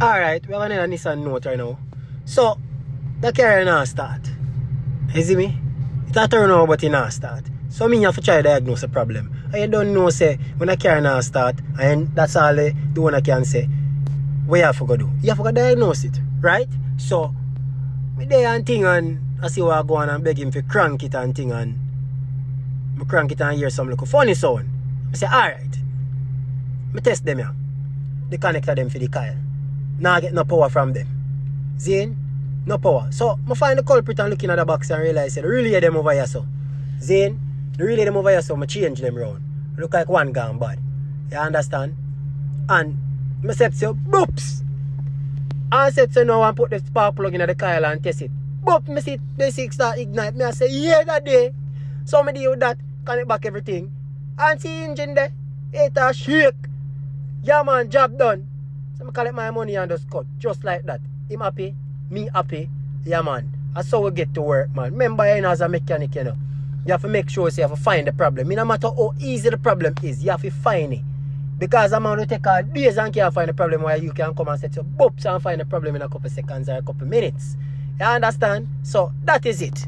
Alright, we're gonna Nissan Note right now. So, the car not start. You see me? It a turn over but it not start. So me have to try to diagnose the problem. And you don't know say when a car not start and that's all the one I can say. What you have to go do? You have to go diagnose it, right? So me there and thing and I see what I go on and beg him to crank it and thing and I crank it and hear some little funny sound. I say, alright. I test them here. The connector them for the coil. Now I get no power from them. Zane? No power. So I find the culprit and looking at the box and realize the relay them over here so. Zane, the relay them over here so I change them round. Look like one gone bad. You understand? And I said so, boops! I said so now I put the spark plug in the coil and test it. Boop, I see the 6 start ignite. Me I say, yeah that day. So I deal with that, connect back everything. And see engine there, it a shake. Yeah man, job done. So I collect my money and just cut. Just like that. Him happy, me happy. Yeah man. That's how we get to work, man. Remember you know, as a mechanic, you know. You have to make sure so you have to find the problem. No matter how easy the problem is, you have to find it. Because a man will take days and can't find the problem where you can come and set your boops and find the problem in a couple seconds or a couple minutes. You understand? So that is it.